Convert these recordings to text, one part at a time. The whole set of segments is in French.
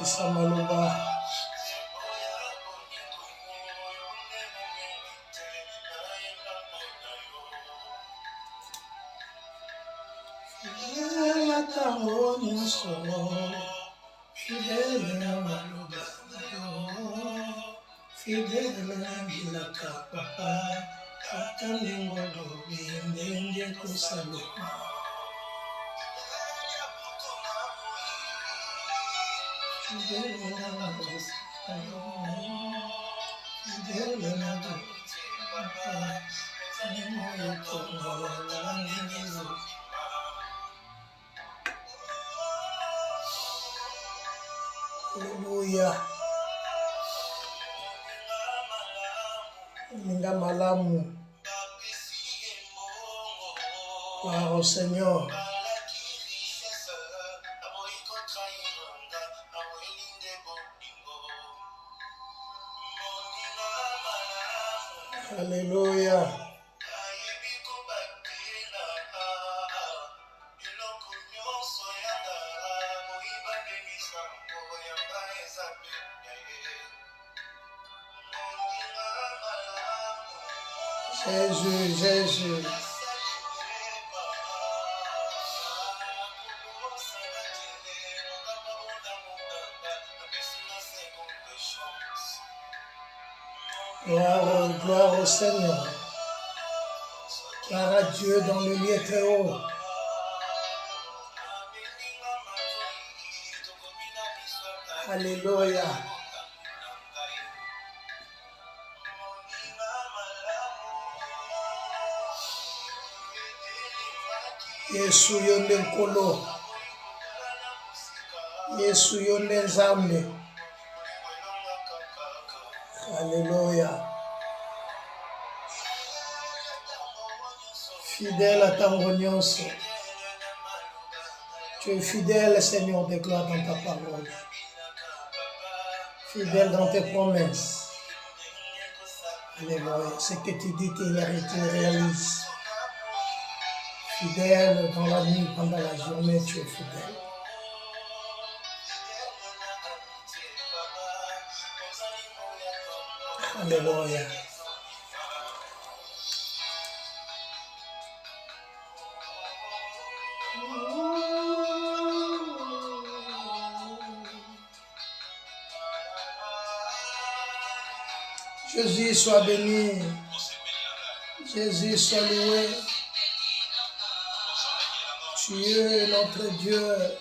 Kisa maloba. Tango nyonso fidèle na maloba fidèle na bilaka papa ata ndenge olobi ndenge kosalema fidèle na maloba fidèle na papa ndenge kosalema. Alléluia. Linga malamu. Gloire au Seigneur. Alléluia. Jésus, Jésus. Gloire au Seigneur. Gloire à Dieu dans le lieu très haut. Alléluia. Yesu yonde nkolo. Yesu yonde nzambe. Alléluia. Fidèle à tango nyonso. Tu es fidèle, Seigneur, de gloire dans ta parole. Fidèle dans tes promesses. Alléluia. Ce que tu dis, tu réalises. Fidèle dans la nuit, pendant la journée, tu es fidèle. Alléluia. Jésus soit béni. Jésus soit loué. Tu es notre Dieu.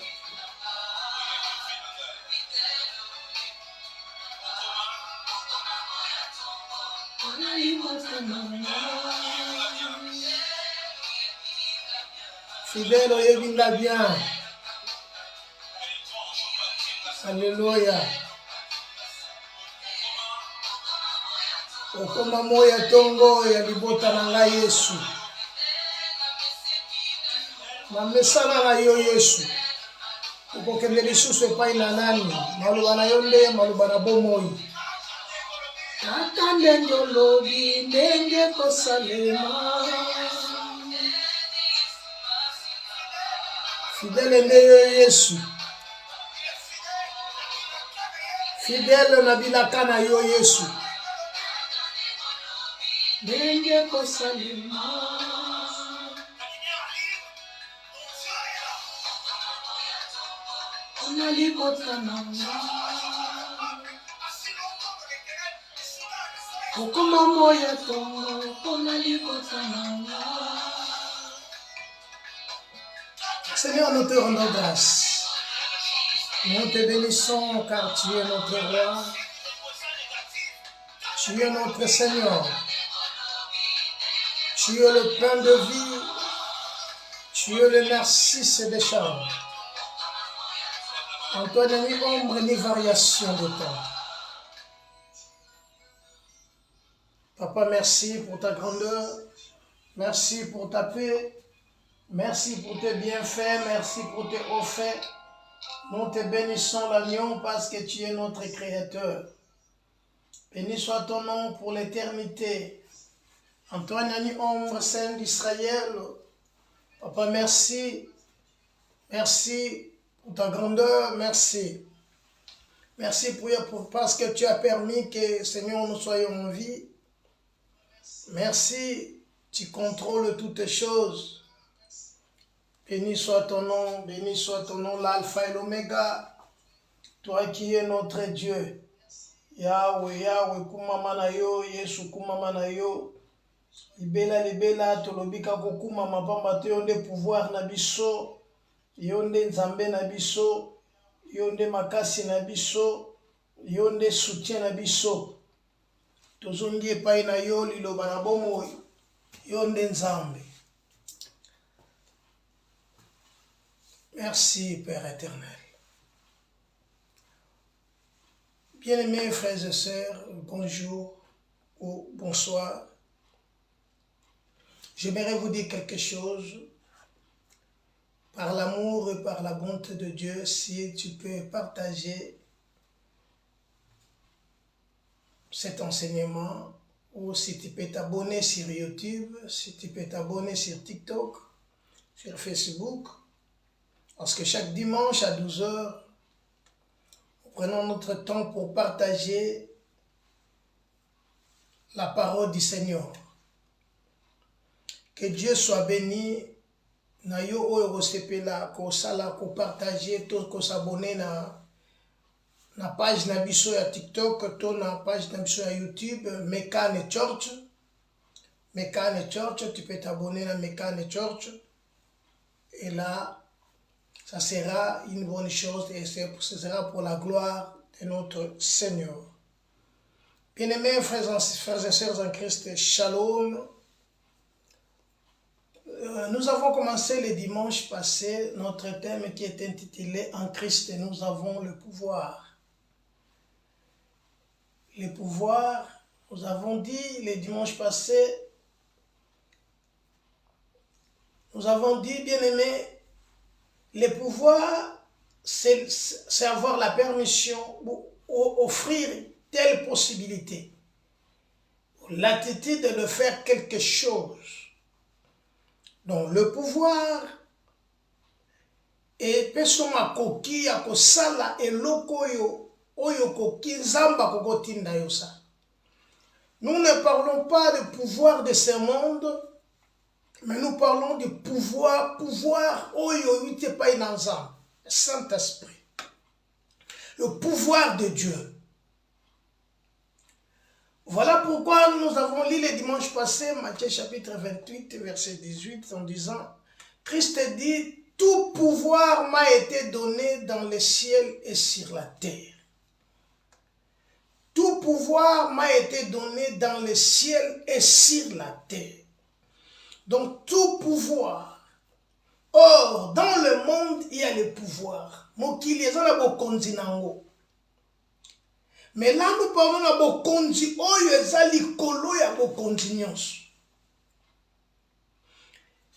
Fidèle au Yébinga bien. Alléluia. Okoma moya tongo ya libota na ngai Yesu. Namesana na yo Yesu. Ukokende lisusu epai na nani? Maluba na yo nde, maluba na bomoi. Ata ndenge olobi ndenge kosalema. Fidèle nde yo Yesu. Fidèle na bilaka na yo Yesu. Ndenge kosalema. Seigneur, nous te rendons grâce. Nous te bénissons car tu es notre roi. Tu es notre Seigneur. Tu es le pain de vie. Tu es le narcisse des champs. En toi, ni ombre ni variation de temps. Papa, merci pour ta grandeur. Merci pour ta paix. Merci pour tes bienfaits. Merci pour tes hauts faits. Nous te bénissons l'agneau parce que tu es notre Créateur. Béni soit ton nom pour l'éternité. Antoine Nani Ombre Saint d'Israël. Papa, merci. Merci pour ta grandeur. Merci. Merci parce que tu as permis que, Seigneur, nous soyons en vie. Merci, tu contrôles toutes les choses. Béni soit ton nom, l'alpha et l'oméga. Toi qui es notre Dieu. Yahweh, Yahweh, kumama na yo, Yesu kumama na yo. Libela, tolobika kokumama pamba te yonde pouvoir na biso. Yonde nzambe na biso. Yonde makasi na biso, yonde soutien na biso. Tozongi epai na yo liloba na bomoi, yonde nzambe. Merci Père éternel. Bien-aimés frères et sœurs, bonjour ou bonsoir. J'aimerais vous dire quelque chose. Par l'amour et par la bonté de Dieu, si tu peux partager cet enseignement, ou si tu peux t'abonner sur YouTube, si tu peux t'abonner sur TikTok, sur Facebook, parce que chaque dimanche à 12 h, nous prenons notre temps pour partager la parole du Seigneur. Que Dieu soit béni. Na yo oyo kosepela kosala kopartager to kosabonner na page na biso ya TikTok to na page na biso ya YouTube Mekane Church. Mekane Church, tu peux t'abonner à Mekane Church et là ça sera une bonne chose et ce sera pour la gloire de notre Seigneur. Bien-aimés frères et sœurs en Christ, Shalom. Nous avons commencé le dimanche passé notre thème qui est intitulé « En Christ, nous avons le pouvoir ». Le pouvoir, nous avons dit le dimanche passé, nous avons dit, bien-aimé, le pouvoir, c'est avoir la permission ou offrir telle possibilité, l'attitude de faire quelque chose. Donc le pouvoir et pesoma koki ya kosala eloko oyo koki nzamba kokotinda yo sa. Nous ne parlons pas du pouvoir de ce monde, mais nous parlons du pouvoir oyo yite pa ina nzamba, le Saint-Esprit. Le pouvoir de Dieu. Voilà pourquoi nous avons lu le dimanche passé, Matthieu chapitre 28, verset 18, en disant, Christ dit, tout pouvoir m'a été donné dans le ciel et sur la terre. Tout pouvoir m'a été donné dans le ciel et sur la terre. Donc tout pouvoir. Or, dans le monde, il y a le pouvoir. Mokili ezala bokonzi nango. Mais là, nous parlons de bokonzi, oyo ezali kolo ya bokonzi nyonso.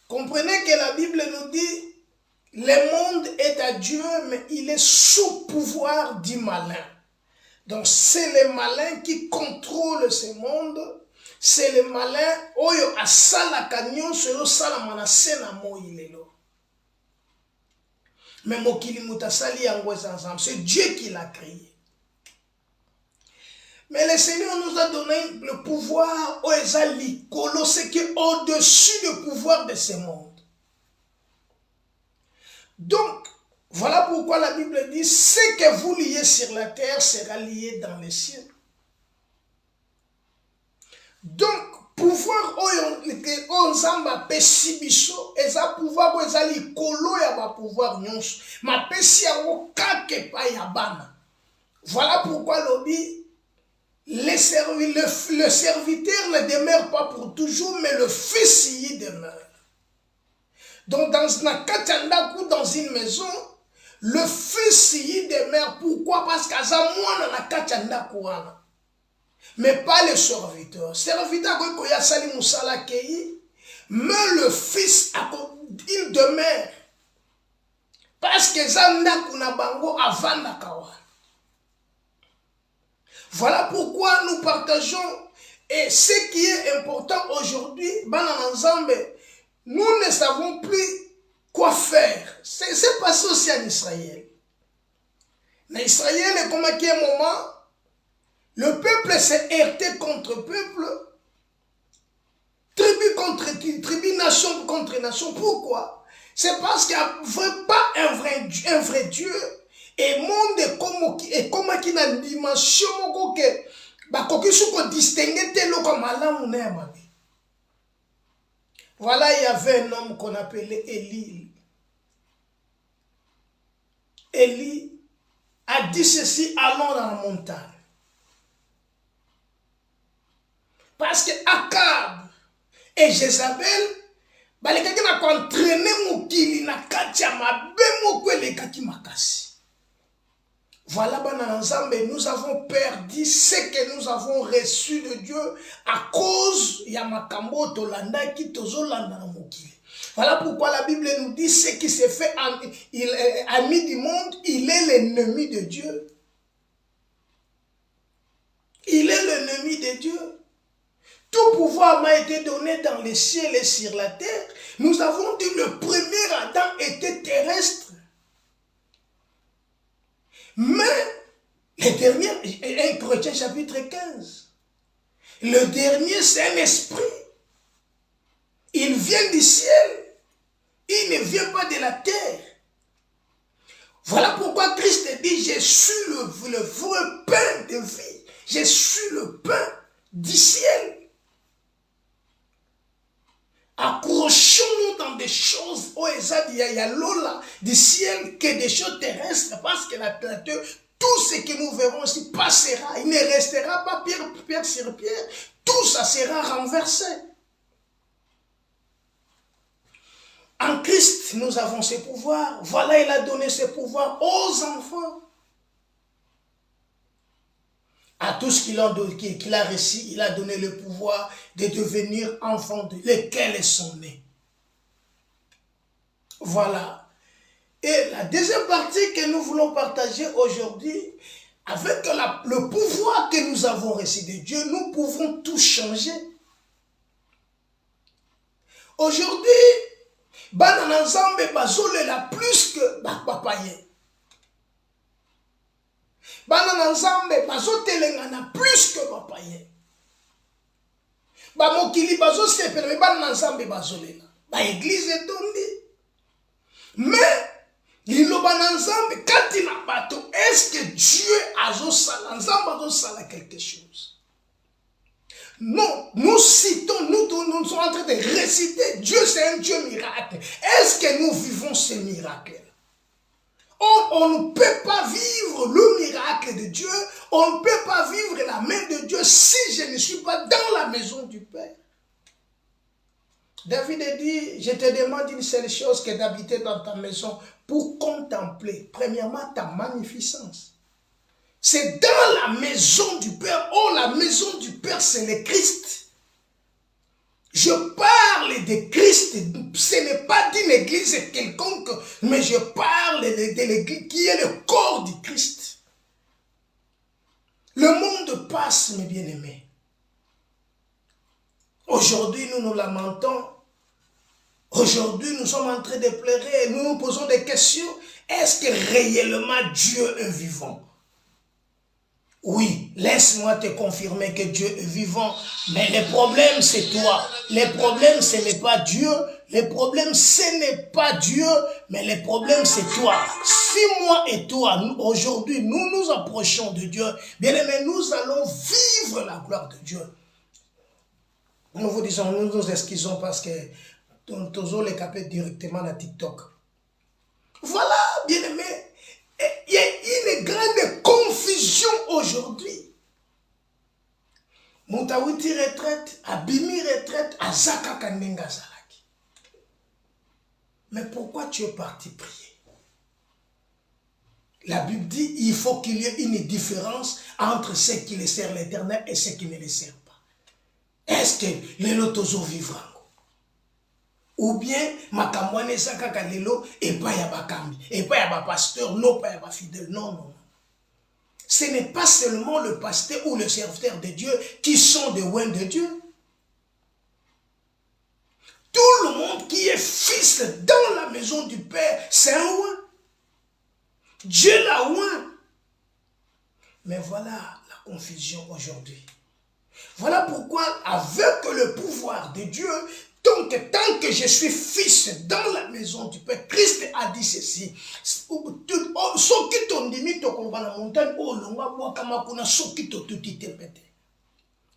Comprenez que la Bible nous dit, le monde est à Dieu, mais il est sous pouvoir du malin. Donc c'est le malin qui contrôle ce monde, c'est le malin oyo asalaka nyonso yo sala manase na moilelo. Mais mokili mutasali yango ensemble, c'est Dieu qui l'a créé. Mais le Seigneur nous a donné le pouvoir ce qui est au-dessus du pouvoir de ce monde. Donc, voilà pourquoi la Bible dit, ce que vous liez sur la terre sera lié dans les cieux. Donc, pouvoir oyo nzamba pesi biso, eza pouvoir oyo eza likolo ya ba pouvoir nyonso, ma pesi yango kake pa ya bana. Voilà pourquoi lobi le serviteur ne demeure pas pour toujours, mais le fils y demeure. Donc dans une maison, le fils y demeure. Pourquoi? Parce qu'il y a un mais pas le serviteur. Serviteur, mais le fils, il demeure. Parce que Zanda bango avant Nakawa. Voilà pourquoi nous partageons. Et ce qui est important aujourd'hui, nous ne savons plus quoi faire. C'est passé aussi en Israël. Mais Israël, comme à un moment, le peuple s'est heurté contre peuple, tribu contre tribu, nation contre nation. Pourquoi? C'est parce qu'il n'y a pas un vrai Dieu. Et le monde est comme qui a une dimension que bakoki suko distinguer tel comme malamu na mabe. Voilà, il y avait un homme qu'on appelait Élie. Élie a dit ceci, allons dans la montagne. Parce que Akab et Jézabel, les gens qui ont entraîné Moukili, na katia mabe mokwele kaki makasi. Voilà, nous avons perdu ce que nous avons reçu de Dieu à cause de Yamakambo Tolanda qui tozolanda Moukili. Voilà pourquoi la Bible nous dit ce qui s'est fait ami du monde, il est l'ennemi de Dieu. Il est l'ennemi de Dieu. Tout pouvoir m'a été donné dans les ciels et sur la terre. Nous avons dit le premier Adam était terrestre. Mais, le dernier, 1 Corinthiens chapitre 15, le dernier c'est un esprit. Il vient du ciel. Il ne vient pas de la terre. Voilà pourquoi Christ dit, je suis le vrai pain de vie. Je suis le pain du ciel. Accrochons-nous dans des choses, il y a l'eau du ciel que des choses terrestres, parce que la terre, tout ce que nous verrons ici passera. Il ne restera pas pierre sur pierre. Tout ça sera renversé. En Christ, nous avons ce pouvoir. Voilà, il a donné ce pouvoir aux enfants. À tous qu'il a reçu, il a donné le pouvoir de devenir enfants de lesquels sont nés. Voilà. Et la deuxième partie que nous voulons partager aujourd'hui, avec le pouvoir que nous avons reçu de Dieu, nous pouvons tout changer. Aujourd'hui, Bana Nzambe bazolela plus que papaye. Bana Nzambe bazotelengana plus que papaye. Bamokili bazosepela mais Bana Nzambe bazolela. Ba église etondi. Mais liloba na Nzambe kati na bato, est-ce que Dieu azosala Nzambe azosala quelque chose? Non, nous citons, nous sommes en train de réciter Dieu, c'est un Dieu miracle. Est-ce que nous vivons ce miracle? On ne peut pas vivre le miracle de Dieu, on ne peut pas vivre la main de Dieu si je ne suis pas dans la maison du Père. David a dit, je te demande une seule chose, que d'habiter dans ta maison pour contempler, premièrement, ta magnificence. C'est dans la maison du Père. Oh, la maison du Père, c'est le Christ. Je parle de Christ. Ce n'est pas d'une église quelconque, mais je parle de l'église qui est le corps du Christ. Le monde passe, mes bien-aimés. Aujourd'hui, nous nous lamentons. Aujourd'hui, nous sommes en train de pleurer. Nous nous posons des questions. Est-ce que réellement Dieu est vivant? Oui, laisse-moi te confirmer que Dieu est vivant. Mais le problème, c'est toi. Le problème, ce n'est pas Dieu. Le problème, ce n'est pas Dieu. Mais le problème, c'est toi. Si moi et toi, aujourd'hui, nous nous approchons de Dieu, bien aimé, nous allons vivre la gloire de Dieu. Nous vous disons, nous nous excusons parce que tous les capés directement à TikTok. Voilà, bien aimé. Il y a une grande confusion aujourd'hui. Moutawiti retraite, Abimi retraite, Azaka Kanenga Zalaki. Mais pourquoi tu es parti prier? La Bible dit il faut qu'il y ait une différence entre ceux qui les servent l'Éternel et ceux qui ne les servent pas. Est-ce que les lotozo vivra? Ou bien, makamwane sakaka lelo, et pas yaba kambi, et pas yaba pasteur, non pas yaba fidèle, non, non. Ce n'est pas seulement le pasteur ou le serviteur de Dieu qui sont des oins de Dieu. Tout le monde qui est fils dans la maison du Père, c'est un oin. Dieu l'a oint. Mais voilà la confusion aujourd'hui. Voilà pourquoi, avec le pouvoir de Dieu, donc tant que je suis fils dans la maison du Père, Christ a dit ceci.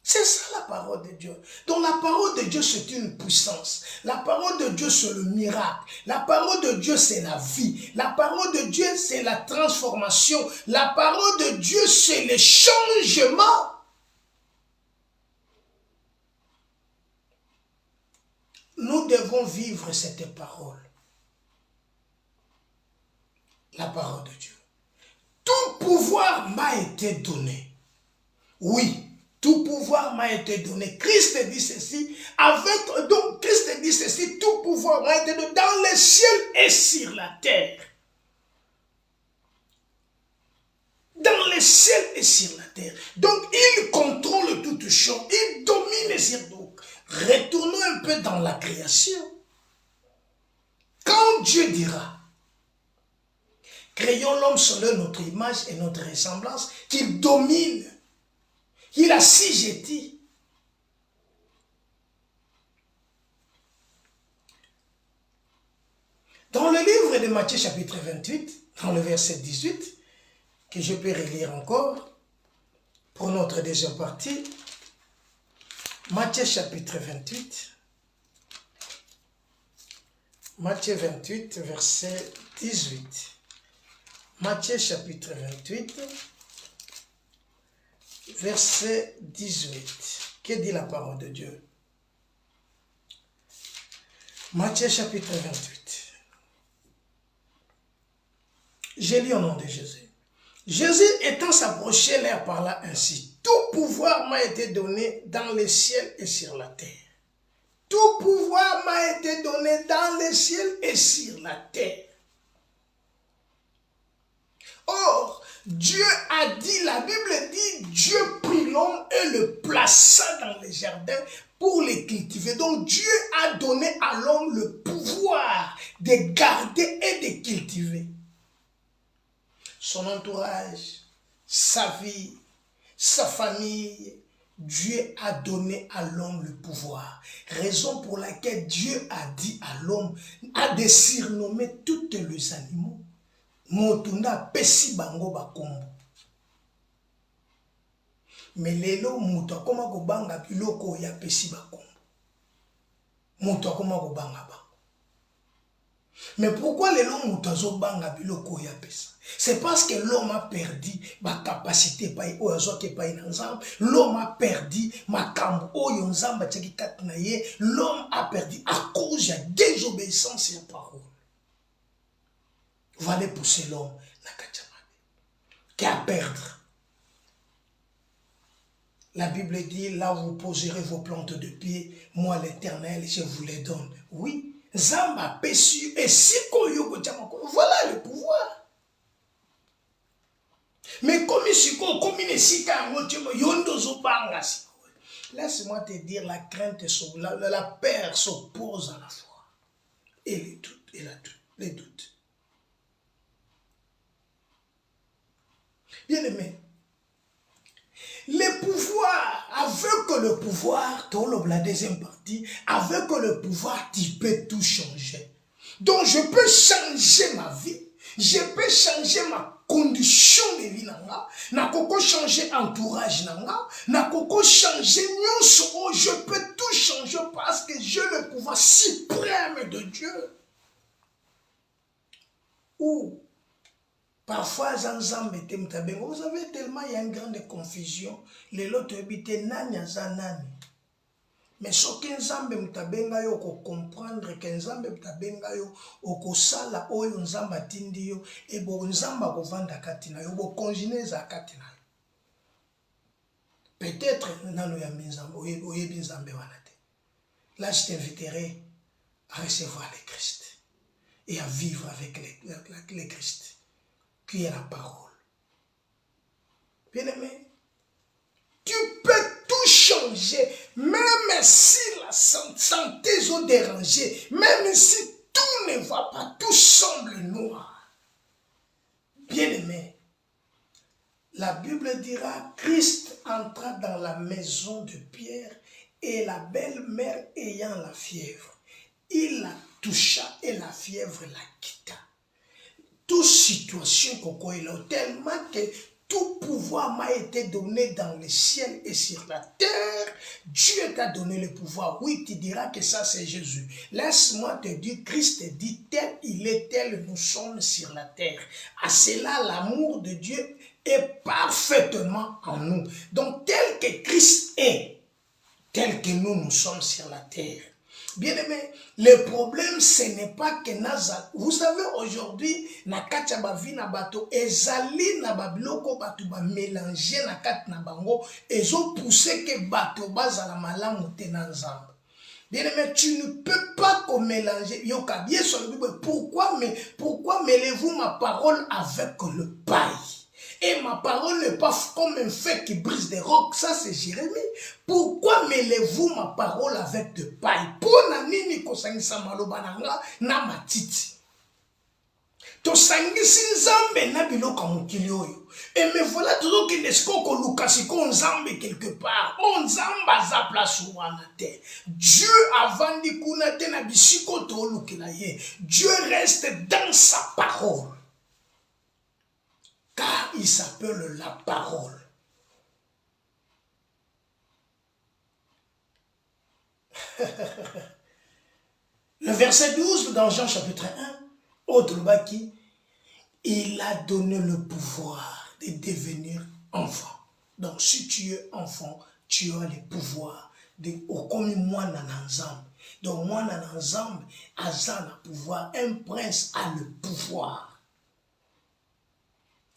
C'est ça la parole de Dieu. Donc la parole de Dieu, c'est une puissance. La parole de Dieu, c'est le miracle. La parole de Dieu, c'est la vie. La parole de Dieu, c'est la transformation. La parole de Dieu, c'est le changement. Nous devons vivre cette parole. La parole de Dieu. Tout pouvoir m'a été donné. Oui. Tout pouvoir m'a été donné. Christ dit ceci. Donc Christ dit ceci. Tout pouvoir m'a été donné dans les ciels et sur la terre. Dans les ciels et sur la terre. Donc il contrôle toutes choses. Il domine sur tout. Retournons un peu dans la création. Quand Dieu dira, créons l'homme selon notre image et notre ressemblance, qu'il domine. Il a assujetti. Dans le livre de Matthieu chapitre 28, dans le verset 18, que je peux relire encore, pour notre deuxième partie, Matthieu chapitre 28, Matthieu 28, verset 18. Matthieu chapitre 28, verset 18. Que dit la parole de Dieu? Matthieu chapitre 28. Je lis au nom de Jésus. Jésus étant s'approché, leur parla ainsi. Tout pouvoir m'a été donné dans les ciels et sur la terre. Tout pouvoir m'a été donné dans les ciels et sur la terre. Or, Dieu a dit, la Bible dit, Dieu prit l'homme et le plaça dans les jardins pour les cultiver. Donc Dieu a donné à l'homme le pouvoir de garder et de cultiver son entourage, sa vie, sa famille. Dieu a donné à l'homme le pouvoir. Raison pour laquelle Dieu a dit à l'homme, a de surnommer tous les animaux. Motunda pesi bango bakombo. Mais lelo mutu akoma kobanga biloko ya pesi bakombo. Mutu akoma kobanga bango. Mais pourquoi lelo mutu azobanga biloko ya pesa? C'est parce que l'homme a perdu ma capacité paï oyo ke paï na nzambe. L'homme a perdu ma kambo oyo nzamba tshaki kati na ye. L'homme a perdu à cause de la désobéissance à la parole. Va aller pousser l'homme qui a à perdre. La Bible dit, là où vous poserez vos plantes de pied, moi l'Éternel, je vous les donne. Oui, Zamba péchu et si voilà le pouvoir. Mais comme ici, comme ici, laisse-moi te dire, la crainte, la peur s'oppose à la foi. Et les doutes, les doutes. Bien-aimé, le pouvoir, avec le pouvoir, dans la deuxième partie, avec le pouvoir, tu peux tout changer. Donc je peux changer ma vie, je peux changer ma condition de vie, na koko changer entourage, na koko changer nyonso, je peux tout changer parce que j'ai le pouvoir suprême de Dieu. Ou parfois, vous avez tellement, il y a une grande confusion. Les lots habitent nani azanani. Mais ce que nzambe mutabenga yo ko comprendre que nzambe mutabenga yo okosala oyo nzamba tindi yo et bo nzamba ko vanda katina yo bo congeneza katina. Peut-être nano ya nzambe oyebi nzambe wana te. Là je t'inviterai à recevoir le Christ et à vivre avec le Christ qui est la parole. Bien-aimé, tu peux tout changer, même si la santé est dérangée, même si tout ne va pas, tout semble noir. Bien-aimé, La Bible dira, Christ entra dans la maison de Pierre et la belle-mère ayant la fièvre. Il la toucha et la fièvre la quitta. Toute situation qu'on est là, tellement que tout pouvoir m'a été donné dans le ciel et sur la terre. Dieu t'a donné le pouvoir. Oui, tu diras que ça c'est Jésus. Laisse-moi te dire, Christ dit tel il est, tel nous sommes sur la terre. À cela, l'amour de Dieu est parfaitement en nous. Donc tel que Christ est, tel que nous sommes sur la terre. Bien aimé, le problème ce n'est pas que naza. Vous savez aujourd'hui, na kati ya bavi na bato ezali na babiloko bato ba mélanger na kati na bango ezo pousser que bato bazala malamu te na nzambe. Bien aimé, tu ne peux pas mélanger. Yoka bien sur la Bible, pourquoi mêlez-vous ma parole avec le paille? Et ma parole n'est pas comme un feu qui brise des rocs. Ça, c'est Jérémie. Pourquoi mêlez-vous ma parole avec de paille? Pour nini kosangisa maloba nanga na matiti. To sangisi nzambe na biloko mokili oyo. Et me voilà toujours qu'il est ko lukasi ko nzambe quelque part. On nzamba za place wana te. Dieu avandi kuna te na bisiko to lukila ye. Dieu reste dans sa parole. Car il s'appelle la parole. Le verset 12 dans Jean chapitre 1, autre baki, il a donné le pouvoir de devenir enfant. Donc si tu es enfant, tu as le pouvoir de comme moi nanzam. Donc moi nanzam, Azan a pouvoir, un prince a le pouvoir.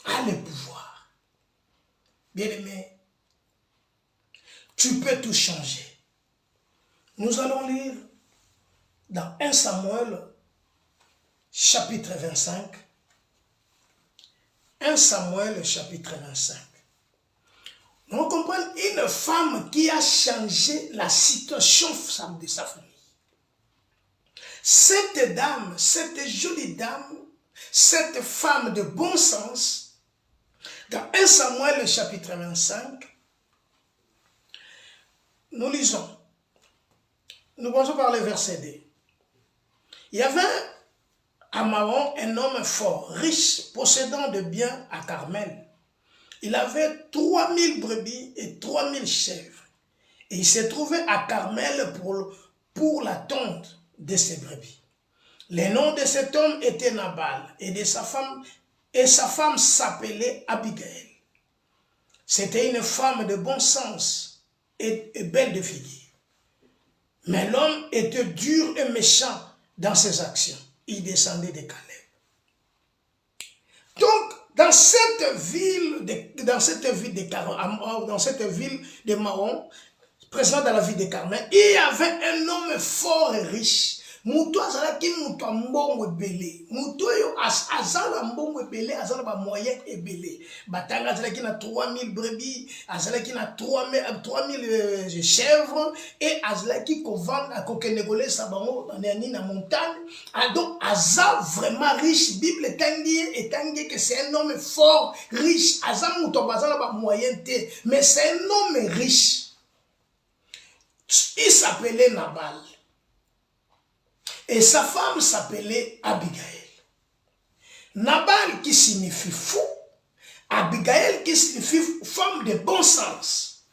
A le pouvoir. Bien-aimé, tu peux tout changer. Nous allons lire dans 1 Samuel, chapitre 25. 1 Samuel, chapitre 25. Nous comprenons une femme qui a changé la situation de sa famille. Cette dame, cette jolie dame, cette femme de bon sens, dans 1 Samuel chapitre 25, nous lisons, nous commençons par le verset 2. Il y avait à Maon un homme fort, riche, possédant de biens à Carmel. Il avait 3000 brebis et 3000 chèvres. Et il s'est trouvé à Carmel pour la tonte de ses brebis. Le nom de cet homme était Nabal et sa femme s'appelait Abigail. C'était une femme de bon sens et belle de figure. Mais l'homme était dur et méchant dans ses actions. Il descendait de Caleb. Donc, dans cette ville de Maon, présent dans la ville de Carmel, il y avait un homme fort et riche. Mutu azalaki mutu mbongo ebele. Mutu yo azala mbongo ebele, azala ba moyen ebele. Batanga azalaki na 3000 brebis, azalaki na 3000 chèvres et azalaki ko vendre ko kenegole sa bango na montagne. Donc azal vraiment riche. Bible tangi que c'est un homme fort, riche. Azal mutu bazala ba moyen te, mais c'est un homme riche. Il s'appelait Nabal. Et sa femme s'appelait Abigail. Nabal qui signifie fou, Abigail qui signifie femme de bon sens.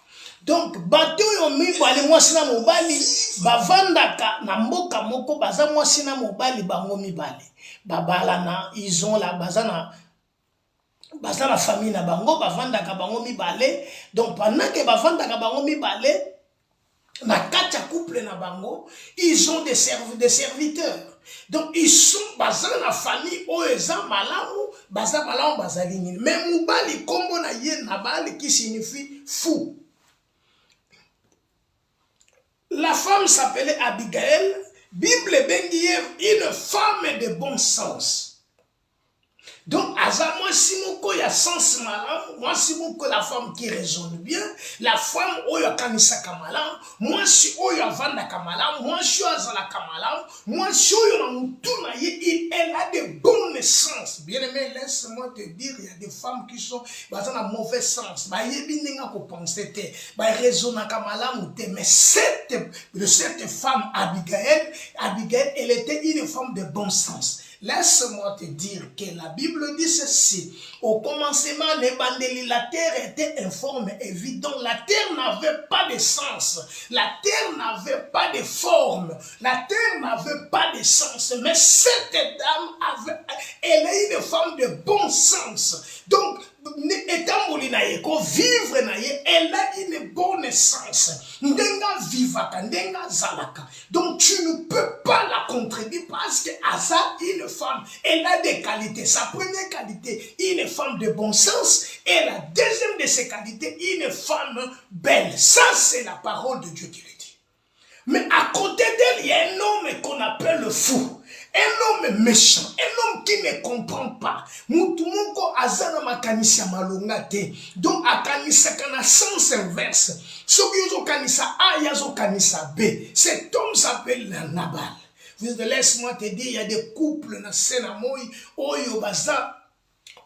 Donc, bato yo mibale mwasina mobali, bavandaka na mboka moko baza mwasina mobali bango mibale. Babalana, ils ont la bazana famille na bango, bavandaka bango mibale. Donc, pendant que bavandaka bango mibale, na katia couple na bango, ils ont des serviteurs. Donc ils sont basés dans la famille oeza malamu, baza malamu bazalini. Mais mubali kombo na ye Nabal qui signifie fou. La femme s'appelait Abigail. Bible bengi une femme de bon sens. Donc Aza, moi, si mon il y a sens malin, moi, si mon la femme qui raisonne bien, la femme, oh, y a kanisa kamalam, moi, si oh, y a vanda kamalam, moi, si azala kamalam, moi, si oh, y a moutouna, elle a de bonnes sens. Bien aimé, laisse-moi te dire, il y a des femmes qui sont dans un mauvais sens. Bah, y a bien qu'on pense, bah, raisonne kamalam, mais cette femme, Abigail, elle était une femme de bon sens. Laisse-moi te dire que la Bible dit ceci. Au commencement, la terre était informe et vide. Donc la terre n'avait pas de sens. La terre n'avait pas de forme. La terre n'avait pas de sens. Mais cette dame elle est une femme de bon sens. Donc, étant vivre elle a une bonne sens. Ndenga vivaka, ndenga zalaka. Donc tu ne peux pas la contredire parce que Asa, une femme, elle a des qualités. Sa première qualité, une femme de bon sens. Et la deuxième de ses qualités, une femme belle. Ça, c'est la parole de Dieu qui le dit. Mais à côté d'elle, il y a un homme qu'on appelle le fou. Un homme méchant, un homme qui ne comprend pas. Mutumoko azana makanisa malonga te. Donc akanisa kana sens inverse. Soki yozo kanisa A, yazo kanisa B. Cet homme s'appelle Nabal. Laisse-moi te dire, il y a des couples na senamoy oyo baza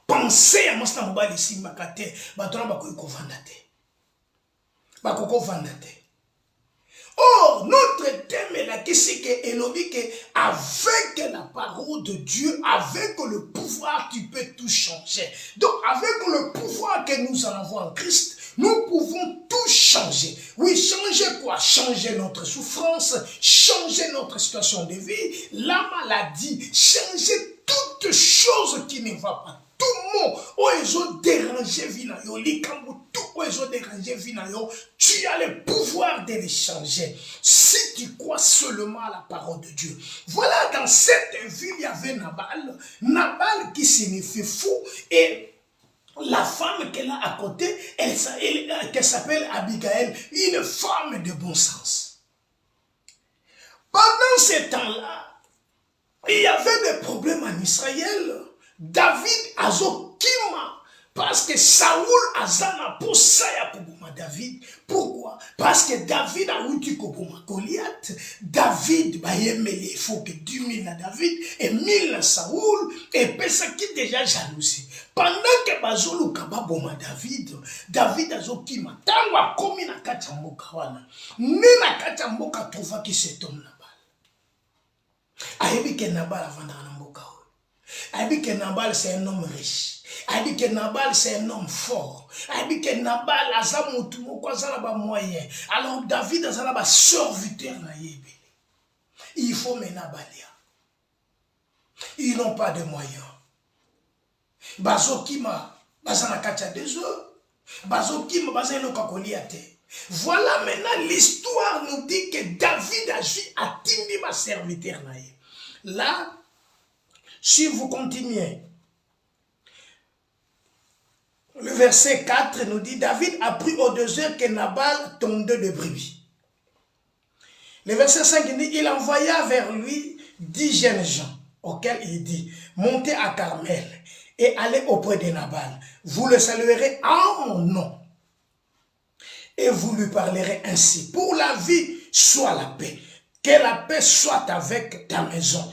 penser à mosna mobali simbakate. Batona bakoyiko vandate. Bakoko vandate. Or, notre thème est là, c'est qu'avec la parole de Dieu, avec le pouvoir, tu peux tout changer. Donc, avec le pouvoir que nous avons en Christ, nous pouvons tout changer. Oui, changer quoi? Changer notre souffrance, changer notre situation de vie, la maladie, changer toute chose qui ne va pas. Tout le monde, oh, ils ont dérangé Vinayo, ils ont dérangé Vinayo, tu as le pouvoir de les changer. Si tu crois seulement à la parole de Dieu. Voilà, dans cette ville, il y avait Nabal qui signifie fou, et la femme qu'elle a à côté, elle s'appelle Abigail, une femme de bon sens. Pendant ce temps-là, il y avait des problèmes en Israël. David azokima parce que Saoul azana pour ça ya koboma David. Pourquoi? Parce que David a outi koboma Goliath. David bayemeli il faut que 10 000 à David et 1000 à Saoul et pesa qui déjà jalousie. Pendant que bazolu kaba boma David azokima tango akomi na kati ya mboka wana. Ne na kati ya mboka trouva ki cet homme Nabal. Ayebi ke Nabal avanda na mboka. Ayebi que Nabal c'est un homme riche. Ayebi que Nabal c'est un homme fort. Ayebi que Nabal aza mutu moko azala ba moyen. Alors David azala ba serviteur na yebe. Il faut menabalia. Ils n'ont pas de moyens. Bazokima bazana kacha des eaux. Bazokima bazana kakoliate. Voilà maintenant l'histoire nous dit que David agit à tindi ma serviteur na ye. Là, si vous continuez, le verset 4 nous dit, David apprit au désert que Nabal tondait de brebis. Le verset 5 dit, il envoya vers lui 10 jeunes gens, auxquels il dit, montez à Carmel et allez auprès de Nabal. Vous le saluerez en mon nom. Et vous lui parlerez ainsi, pour la vie, soit la paix. Que la paix soit avec ta maison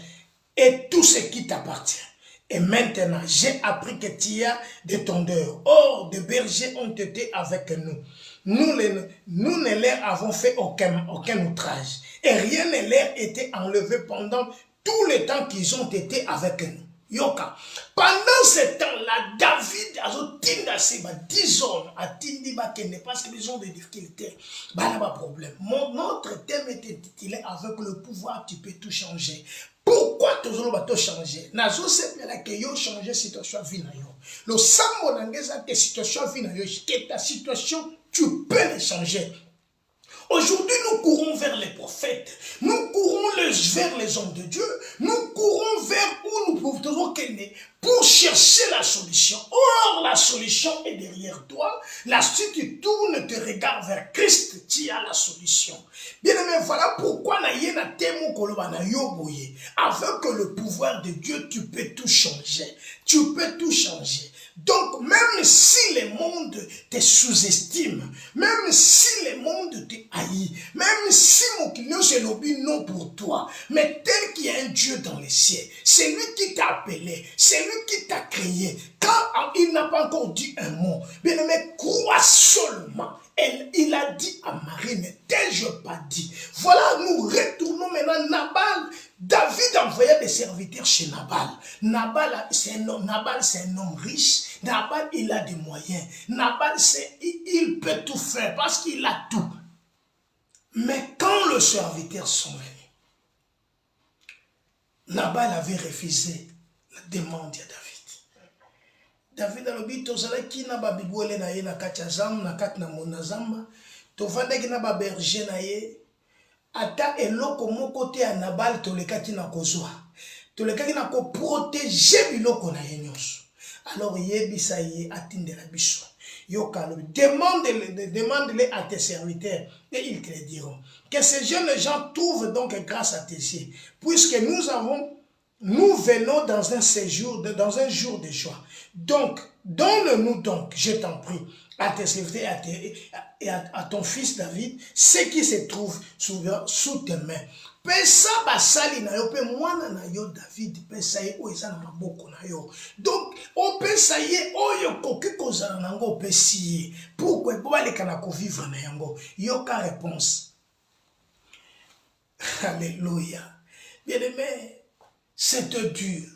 et tout ce qui t'appartient. Et maintenant, j'ai appris que tu as des tondeurs. Or, des bergers ont été avec nous. Nous ne leur avons fait aucun outrage. Et rien ne leur était enlevé pendant tout le temps qu'ils ont été avec nous. Yoka. Pendant ce temps-là, David a dit 10 hommes à Tindiba parce qu'ils ont des difficultés. Bah, pas de problème. Notre thème est intitulé avec le pouvoir, tu peux tout changer. Pourquoi toujours va tout changer? Nazo c'est que yo changer situation vie na yo. Le sambo nangeza que situation vie na yo, que ta situation tu peux les changer. Aujourd'hui, nous courons vers les prophètes, nous courons vers les hommes de Dieu, nous courons vers où nous pouvons toujours qu'aider pour pour chercher la solution. Or, la solution est derrière toi. Là, si tu tournes, te regardes vers Christ, tu as la solution. Bien aimé, voilà pourquoi avec que le pouvoir de Dieu, tu peux tout changer. Tu peux tout changer. Donc, même si le monde te sous-estime, même si le monde te haït, même si mon client c'est l'objet non pour toi, mais tel qu'il y a un Dieu dans les cieux, c'est lui qui t'a appelé, c'est lui qui t'a créé. Quand il n'a pas encore dit un mot, bien aimé, crois seulement. Il a dit à Marie, mais t'ai-je pas dit? Voilà, nous retournons maintenant Nabal. David envoyait des serviteurs chez Nabal. Nabal, c'est un homme riche. Nabal, il a des moyens. Nabal, il peut tout faire parce qu'il a tout. Mais quand le serviteur sont venus, Nabal avait refusé la demande de David. David a dit, tozalaki na ba bibwele na ye na kati ya zamba, na kati na monazamba, tovandaki na ba berger na ye, ata eloko moko te ya Nabal tolekaki na kozwa. Tolekaki na ko protéger biloko na ye nyonso. Alors yebisa ye atindela biso. Yoka lo demande-les à tes serviteurs et ils te le diront. Que ces jeunes gens trouvent donc grâce à tes yeux, puisque nous venons dans un séjour, dans un jour de joie. Donc, donne-nous donc, je t'en prie, à tes serviteurs et à ton fils David, ce qui se trouve sous tes mains. Pesa basali na yo pe mwana na yo David pesa ye o eza na maboko na yo. Donc o pesa ye oyo koki kozala nango pesi ye. Pourquoi baleka na ko vivre na yango? Yoka réponse. Alléluia. Bien-aimé, c'est dur.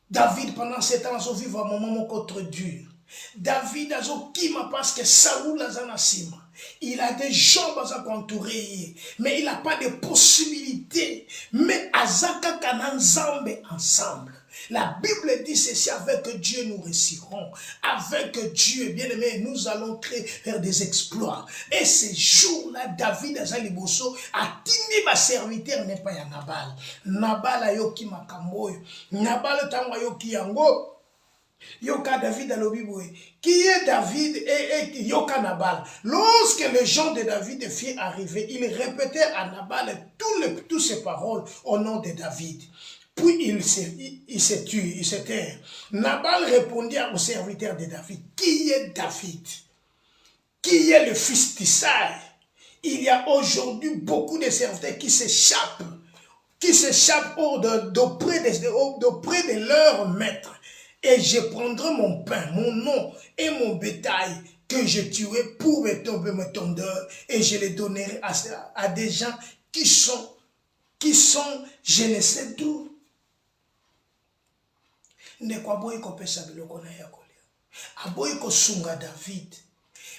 David pendant 7 ans a vivre un moment contre dur. David a kima parce que Saoul a zanasima. Il a des gens à entourer, mais il n'a pas de possibilité. Mais Azaka Kananzambe ensemble. La Bible dit ceci, avec Dieu nous réussirons. Avec Dieu, bien aimé, nous allons faire des exploits. Et ces jours-là, David Azaliboso a tini ma serviteur n'est pas ya Nabal. Nabal a yoki makamboyo. Nabal tango yoki yango. Yoka David à l'Obiboé. Qui est David et Yoka Nabal? Lorsque les gens de David firent arriver, ils répétaient à Nabal toutes ces paroles au nom de David. Puis il se tue, il se terre. Nabal répondit au serviteur de David. Qui est David? Qui est le fils d'Isaïe? Il y a aujourd'hui beaucoup de serviteurs qui s'échappent d'auprès de leur maître. Et je prendrai mon pain, mon nom et mon bétail que je tuerai pour me tomber mes tondeurs et je les donnerai à des gens qui sont, je ne sais d'où. Ne kwa boy ko pesa biloko na ya kolia. Aboy ko sunga David.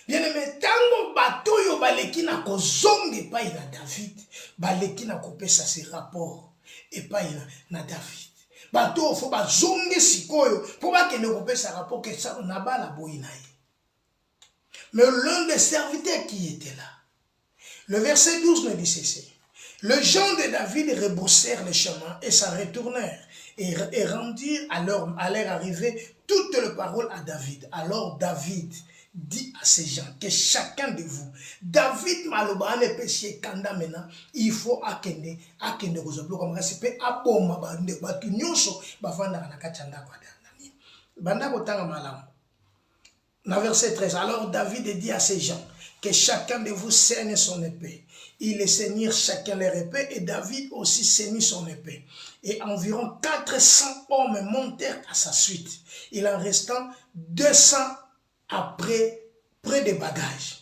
Bien aimé, tango batoyo baleki na ko zonge pa ina David, baleki na ko pesa ses rapports et pas na David. Bato faut ba zonge sikoyo pour pas que ne kopesa rapport que ça na bala boinaye. Mais l'un des serviteurs qui était là, le verset 12 nous dit ceci. Les gens de David rebroussèrent le chemin et s'en retournèrent et rendirent à leur arrivée toutes les paroles à David. Alors David dit à ces gens que chacun de vous, David maloba ne péché kanda mena, il faut akende kozoblo comme respect aboma bande batu nyonso bavanda na kachanda kwa dani. Banda botanga malamu. Na verset 13, alors David dit à ces gens que chacun de vous saigne son épée. Ils les saignirent chacun leur épée et David aussi saignit son épée. Et environ 400 hommes montèrent à sa suite. Il en restant 200 après, près des bagages.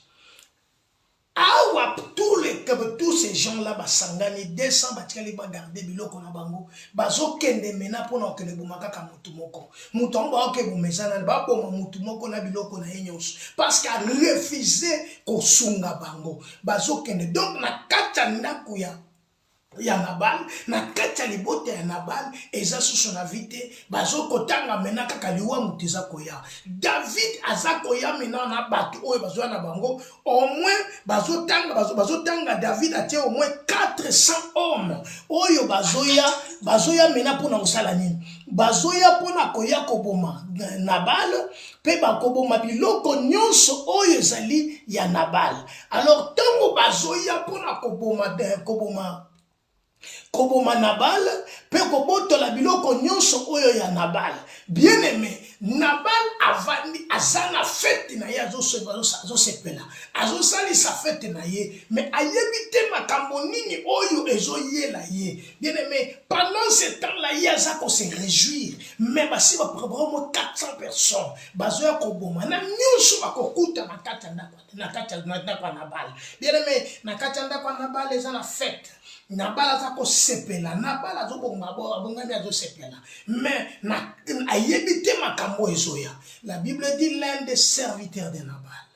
Tous ces gens-là, basangani 200 batikali ba garder biloko na bango, bazo kende mena pona okende bomaka ka mutu moko. Mutu amba oke bomezana ba boma mutu moko na biloko na yenyos parce qu'a refusé ko sunga bango. Bazo kende donc na kata ndaku ya Nabal, na kati ya libote ya Nabal, eza susu na vite, bazo kotanga mena kaka liwa mutiza koya. David aza koya mena na batu oyo bazo na bango, au moins bazo tanga David atie au moins 400 hommes. Oyo bazo ya mena pona osala nini. bazoya pona koya koboma Nabal pe bakoboma biloko nyonso oyo ezali ya Nabal. Alors tango bazoya pona koboma Nabal pe kobotola biloko nyonso oyo ya Nabal. Bien aimé, Nabal avandi azana fête na ye azosepela azosalisa fête na ye, mais ayebi te makambo nini oyo ezoyela ye. Bien aimé, pendant ce temps là ye aza ko se réjouir, mais basi ba vraiment 400 personnes bazoya koboma na nyonso bakokuta na kati ya ndako ya Nabal. Bien aimé, na kati ya ndako ya Nabal eza na fête. Nabal aza ko sepela, Nabal azobonga abongami azosepela, mais na ayebi te makambo ezoya. La Bible dit l'un des serviteurs de Nabal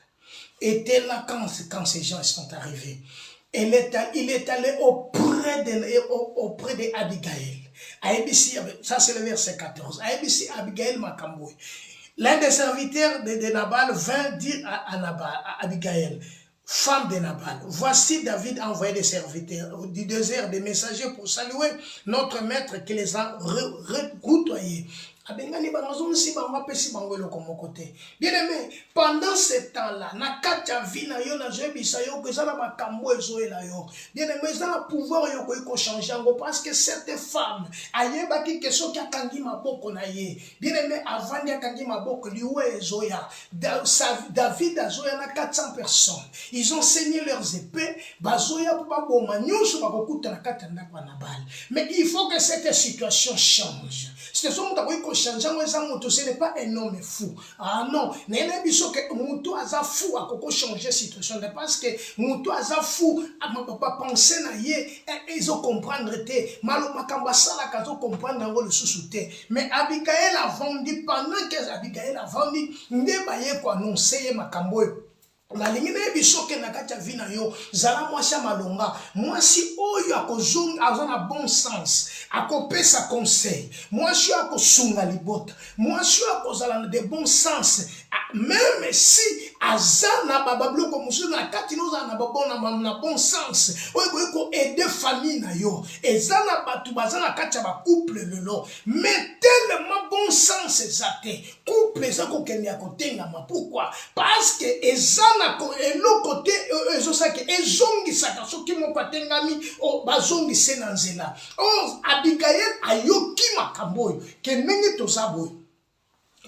était là quand ces gens sont arrivés. Il est allé auprès de Abigail. Ça c'est le verset 14. Abigail makambo. L'un des serviteurs de Nabal vint dire à Abigail, femme de Nabal, voici David a envoyé des serviteurs du désert, des messagers pour saluer notre maître qui les a côtoyés. Bien aimé, pendant ce temps-là, na katia vina yo na jebisa yo que ça na makambo ezoela yo. Bien aimé, ça na pouvoir yo ko changer ngo parce que cette femme ayeba ki question ki akangi maboko na ye. Bien aimé, avant ya kangi maboko liwe ezoya. David azoya na 400 personnes. Ils ont saigné leurs épées, bazoya pour ba boma nyonso ba kokuta na katia ndako na Nabal. Mais il faut que cette situation change. Ce n'est pas un homme fou. Ah non, n'est biso que mutu aza fou a koko changer situation parce que mutu aza fou a pas penser na ye ils ont comprendre te malo makamba sala kazo comprendre ngo le sous-souté. Mais Abigail a vendu pendant que Abigail a vendu ndeba ye ko annoncer makambo. La ligne bisoke na kati ya vina yo zala mwasi malonga mwasi oyo akozonga azana bon sens akopesa conseil mwasi akosunga libota mwasi akozala de bon sens même si azana bababloko musu na kati no zana babona na bon sens oyo ko aider famille na yo ezana batu bazana kati ya ba couple lelo mais tellement bon sens ezate couple ezako kenya kotenga ma pourquoi parce que ezana le côté ezosaki ezongisaka soki moko atengami bazongise na nzela. Abigail ayoki makambo oyo ke ndenge toza boye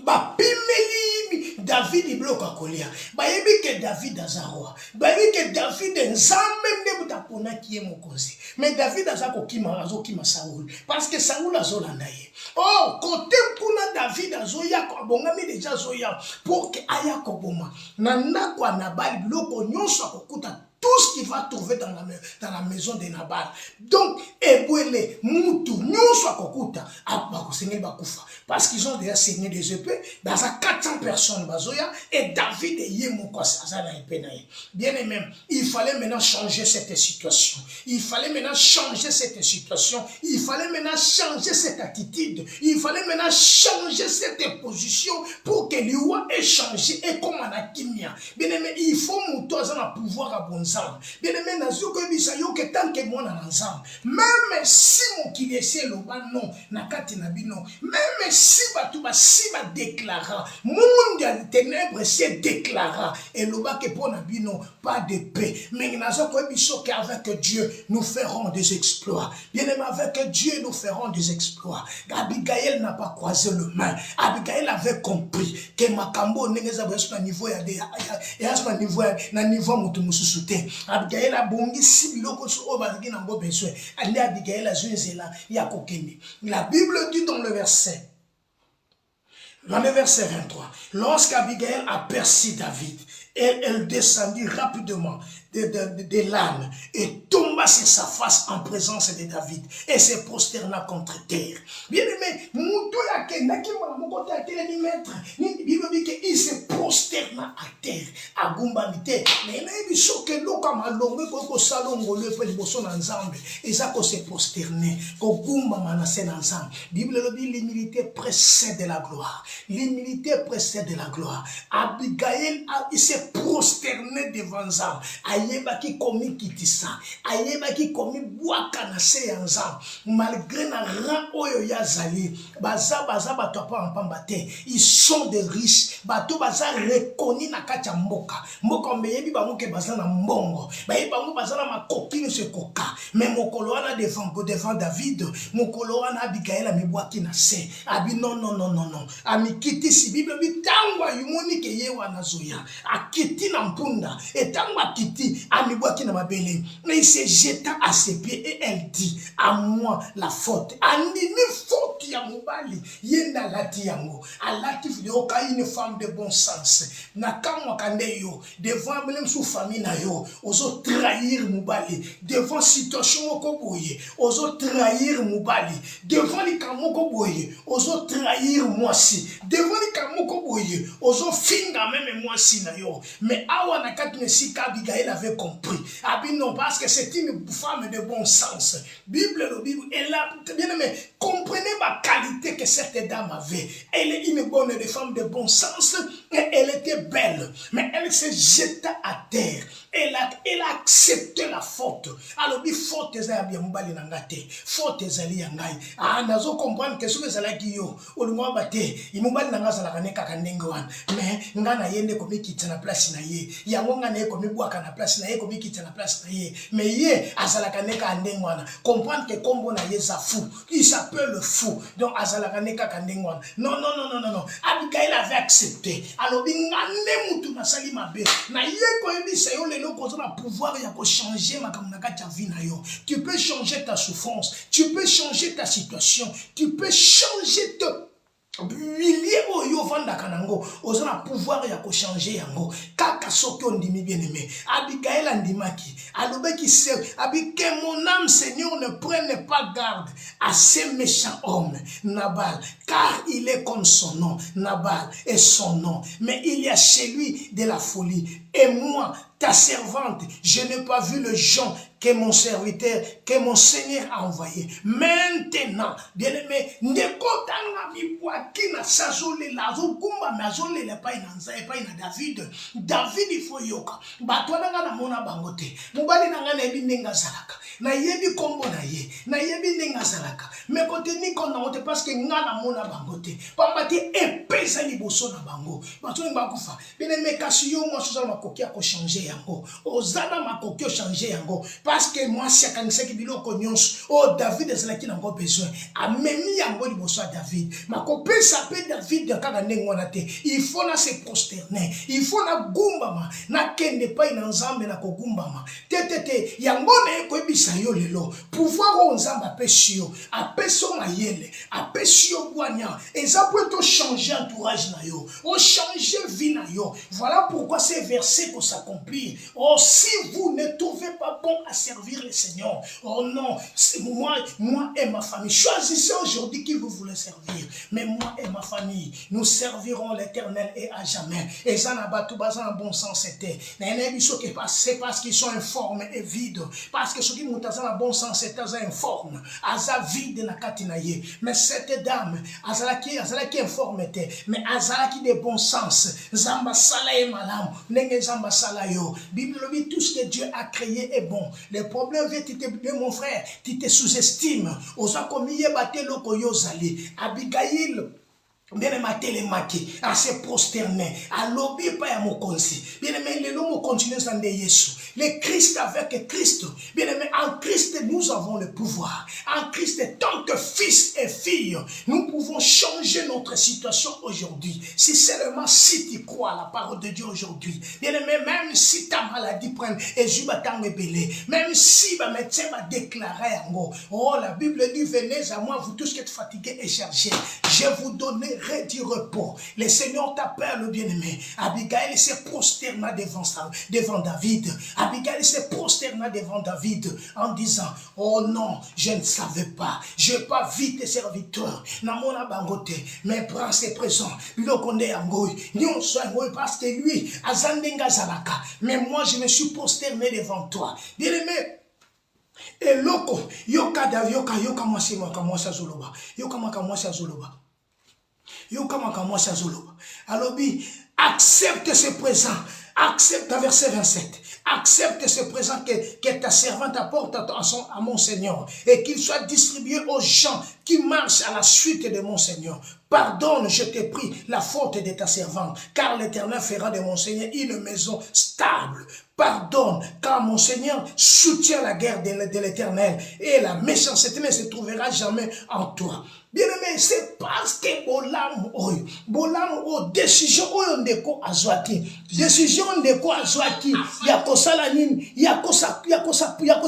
bapimeli David biloko akolia bayebi ke David aza roi bayebi ke David nzambe nde butaponaki ye mokonzi mais David aza azokima Saoul parce que Saoul azolanda ye. Côté kuna David azoya abongami deja azoya pour que aya koboma na ndako ya Nabal biloko nyonso akokuta tout ce qu'il va trouver dans la maison de Nabal. Donc, ebwele, mutu, nyonso akokuta, bakosengeli bakufa. Parce qu'ils ont déjà saigné des épées, dans 400 personnes, bazoya, et David et Yemoko, ça na épée na ye. Bien aimé, il fallait maintenant changer cette situation. Il fallait maintenant changer cette situation. Il fallait maintenant changer cette attitude. Il fallait maintenant changer cette position pour que l'Iwa ait changé et comme en akimia. Bien aimé, il faut mutu azana pouvoir abonzer. Bien aimé, tant que moi même si mon qui laissait le bas non, nakati nabino, même si batuba si ba déclara, monde à ténèbres c'est déclara, et le bas que pour nabino, pas de paix. Mais avec Dieu, nous ferons des exploits. Bien aimé, avec Dieu, nous ferons des exploits. Abigail n'a pas croisé le main. Abigail avait compris que Makambo n'est pas niveau Abigail a bongi si biloko so obazaki na ngo besoin ande Abigail a zunzela ya kokende. La Bible dit dans le verset 23, lorsqu'Abigail aperçut David, elle descendit rapidement de l'âne et tomba sur sa face en présence de David et se prosterna contre terre. Bien aimé, il se prosterna à terre. Bible dit l'humilité précède la gloire. L'humilité précède la gloire. Abigail il s'est prosterné devant ça. Ayeba ki komi kitisa, bayebaki komi bwaka na se ya nzambe malgré na rang oyo ya zali baza bato pa pamba te ils sont des riches bato baza reconnus na kati ya mboka meyebi bango ke baza na mbongo bayebi bango baza na makopine se koka mais mokolo wana devant David mokolo wana Abigail amibwaki na se abi non amikiti si bible bitango ayumoni ke ye wana zoya akiti na mpunda etango akiti amibwaki na mabele mais il se jeta à ses pieds et elle dit à moi la faute andimi faute ya mobali yenda lati yango alati yoka une femme de bon sens na kamwa kande yo devant même sous famille na yo ozo trahir mobali devant situation moko boye ozo trahir mobali devant likamoko boye ozo trahir mwasi devant likamoko boye ozo finga même mwasi na yo mais awa na kati mesika Abigail avait compris abi non parce que c'est une femme de bon sens Bible elle a bien aimé comprenez ma qualité que cette dame avait elle est une bonne femme de bon sens et elle était belle mais elle se jeta à terre elle a accepté la faute alors bi faute ezali bien mobali na ngate faute ezali ya ngai nazo comprendre que ce que ezali ki yo olumwa bate imobali na ngazala kana kaka ndenge wana mais ngana yende komikita na place na ye yango ngana yeko mibwaka na place na ye komikita na place na ye mais ye azala kana ka ndenge wana comprendre que kombo na ye za fou il s'appelle fou donc azala kana kaka ndenge wana non Abigail avait accepté alors bi ngane mutu na sali mabe na ye ko ebisa yo lelo ko na pouvoir ya ko changer makambo na kati ya vie na yo tu peux changer ta souffrance tu peux changer ta situation tu peux changer Bilier oyo vanda kanango ozana pouvoir ya ko changer yango kaka soki ondimi bien aimé Abigail andimaki alobeki se abi que mon âme Seigneur ne prenne pas garde à ces méchants hommes Nabal car il est comme son nom Nabal est son nom mais il y a chez lui de la folie et moi ta servante je n'ai pas vu le genre que mon serviteur, que mon Seigneur a envoyé. Maintenant, bien aimé, ndekotanga mibwaki na sazole la zokumba mazole le pa inanza e pa ina David il faut yoka. Batwana na mona bangote. Mubali na ngana ebi nenga zalaka. Na yebi kombo na ye. Na yebi nenga zalaka. Me kote ni kona ote parce que ngana mona bangote. Pambate epesa liboso na bango. Batoni bakufa. Bien aimé kasi yo mo sozala makoki ko changer yango. Ozana makoki ko changer yango. Parce que moi, si je biloko nyonso, oh David ezalaki na ngo besoin. Amemi yango liboso David. Ma copine s'appelle David de kaka ndengwana te. Il faut na se prosterner. Il faut na gumbama. Na kende pa ina nzambe na ko gumbama. Te yango na ko ebisa yo lelo. Pouvoir o nzamba apesi yo. Apeso mayele. Apesi yo bwanya. Eza pour to changer entourage na yo. O changer vie na yo. Voilà pourquoi ces versets qu'on s'accomplit. Oh si vous ne trouvez pas bon à servir le Seigneur. Oh non, c'est moi et ma famille. Choisissez aujourd'hui qui vous voulez servir. Mais moi et ma famille, nous servirons l'Éternel et à jamais. Et ça n'a pas tout basé en bon sens c'était. C'est parce qu'ils sont informes et vides. Parce que ceux qui nous ont bon sens c'était informe. Aza vide na katinaye. Mais cette dame, azala qui informe était. Mais azala qui de bon sens. Zamba sala et malam. Nenge zamba sala yo. Bible dit tout ce que Dieu a créé est bon. Le problème vient de mon frère, tu te sous-estimes. Osa komiye batelo koyozali. Abigail bien aimé télémaki à se prosterner à lobby pas à mokonsi bien aimé le nom continue dans Jésus le Christ avec Christ bien aimé en Christ nous avons le pouvoir en Christ tant que fils et filles nous pouvons changer notre situation aujourd'hui si seulement si tu crois à la parole de Dieu aujourd'hui bien aimé même si ta maladie prend et je m'attends belé même si ma médecin va déclarer oh la Bible dit venez à moi vous tous qui êtes fatigués et chargés je vous donnerai du repos. Le Seigneur t'appelle, le bien-aimé. Abigail se prosterna devant David. Abigail se prosterna devant David en disant, oh non, je ne savais pas. Je n'ai pas vu tes serviteurs. Namona bangote, mais prends ses présents. Parce que lui, azandenga zalaka. Mais moi, je me suis prosterné devant toi. Bien-aimé, et loko, yoka mwasi zoloba. Yoka mwasi zoloba. Alors, accepte ce présent. Accepte, verset 27. accepte ce présent que ta servante apporte à mon Seigneur et qu'il soit distribué aux gens qui marchent à la suite de mon Seigneur. Pardonne, je te prie, la faute de ta servante, car l'Éternel fera de mon Seigneur une maison stable. Pardonne, car mon Seigneur soutient la guerre de l'Éternel et la méchanceté ne se trouvera jamais en toi. Bien-aimé, c'est parce que bolam décision ndeko azwaki, décision ndeko azwaki, yako salanin, yako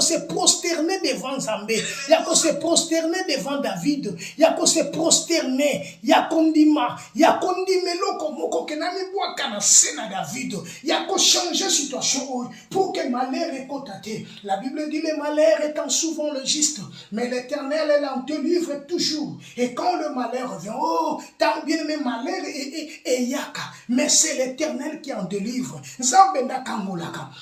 se prosterner devant Zambé, yako se prosterner devant David, yako se prosterner, yako ndimelo komoko kenami boaka na sena David, yako changer situation pour que malheur est contaté. La Bible dit le malheur étant souvent le juste, mais l'Éternel est là, on te livre toujours. Et quand le malheur revient, oh, tant bien aimé malheur et yaka, mais c'est l'Éternel qui en délivre.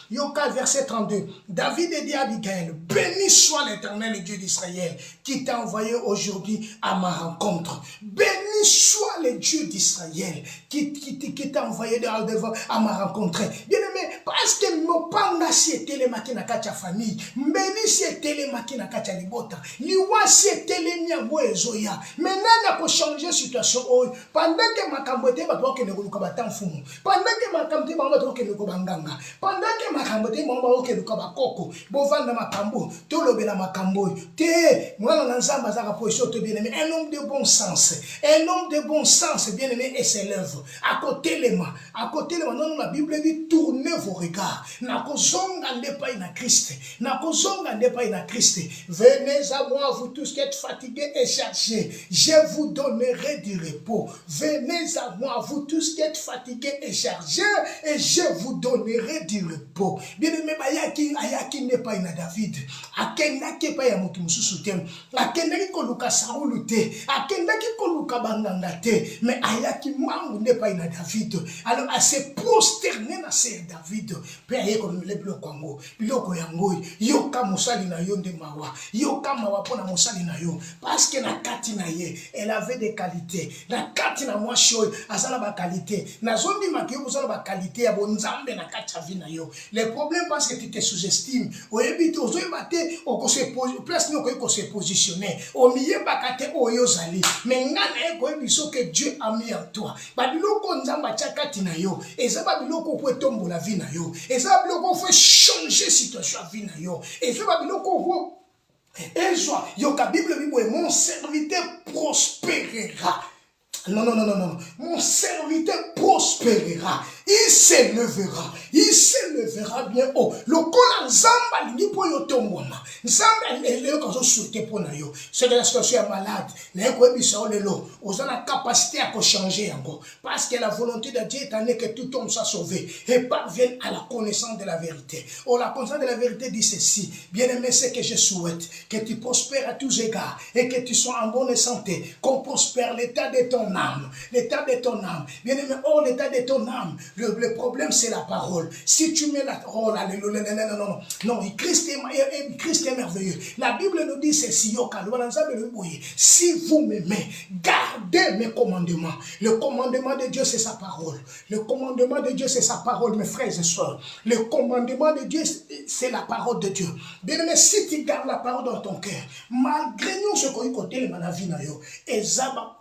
Yoka verset 32, David dit à Abigail, béni soit l'Éternel, le Dieu d'Israël, qui t'a envoyé aujourd'hui à ma rencontre. Béni soit le Dieu d'Israël, qui t'a envoyé à ma rencontre. Bien aimé, parce que mopanga si était les makina kacha famille, mbeni si était les makina kacha libota, liwa si était les miabo ezoya. Maintenant, il faut changer situation. Pendant que ma cambote va voir que ne vous combattons fou. Pendant que ma cambote va voir que ne vous banganga. Pendant que ma cambote va voir que ne vous coco. Bovan de ma cambo, tout le bel ma cambo. Té, moi l'ensemble à la position de bien aimé. Un homme de bon sens. Un homme de bon sens, bien aimé, et s'élève. À côté les mains. À côté les mains. Non, la Bible dit tournez vos regards. N'a kozonga n'est pas in Christ. N'a kozonga n'est pas in Christ. Venez à moi, vous tous qui êtes fatigués et chargés. Je vous donnerai du repos. Venez à moi, vous tous qui êtes fatigués et chargés, et je vous donnerai du repos. Bien aimé, ayaki n'est pas une David. Akenaki pas yamutu mususute. Akenaki koluka Saoul te. Akenaki koluka banganga te. Mais ayaki mangu n'est pas une David. Alors, à se prosterner na ser David. Pe ayeko le bloc Congo. Biloko yango. Yoka musali na yo nde mawa. Yoka mawa pona musali na yo. Parce que na kati na ye, elle avait des qualités. La kati na moi shoy, azala ba qualité. Na zondi makio bozala ba qualité ya bonzambe na kati ya vie na yo. Le problème parce que tu te sous-estimes. Oyebi to ozoy bate o ko se place no ko se positionner. O miye bakate o yo zali. Mais ngana e ko biso que Dieu a mis en toi. Ba biloko nzamba tia kati na yo. Eza ba biloko po tombola vie na yo. Eza ba biloko faut changer situation vie na yo. Eza ba biloko po et soit, yoka Bible, mon serviteur prospérera. Non. Mon serviteur prospérera. Il s'élèvera bien haut. Le kola nzamba lingi po yo tongoma. Nzamba eleo kazo souhaiter pour na yo. C'est de la situation malade. Na ko ebisa lelo. Ozana capacité à changer encore. Parce que la volonté de Dieu est en que tout homme soit sauvé et parvienne à la connaissance de la vérité. Oh, la connaissance de la vérité dit ceci. Bien-aimé, c'est que je souhaite que tu prospères à tous égards et que tu sois en bonne santé. Qu'on prospère l'état de ton âme. L'état de ton âme. Bien-aimé, oh, l'état de ton âme. Le problème, c'est la parole. Si tu mets la parole, non, Christ est merveilleux. La Bible nous dit ceci, si vous m'aimez, gardez mes commandements. Le commandement de Dieu, c'est sa parole. Le commandement de Dieu, c'est sa parole, mes frères et sœurs. Le commandement de Dieu, c'est la parole de Dieu. Bien-aimé, si tu gardes la parole dans ton cœur, malgré nous, ce qu'on côté les manavina yo, et zaba.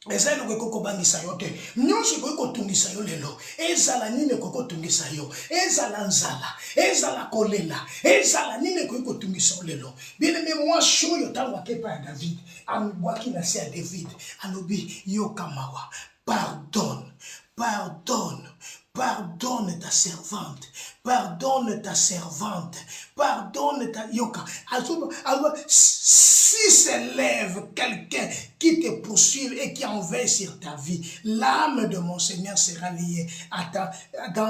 Ezala koko bangisa yo te nyonso ko tungisa yo lelo ezala nini ko tungisa yo ezala nzala ezala kolela ezala nini ko tungisa yo lelo bien aimé moi shoyo tangwa kepa ya David amibwaki na se ya David alobi yo kamawa pardonne ta servante. Pardonne ta servante. Pardonne ta yoka. Alors, si s'élève quelqu'un qui te poursuit et qui en veille sur ta vie, l'âme de mon Seigneur sera liée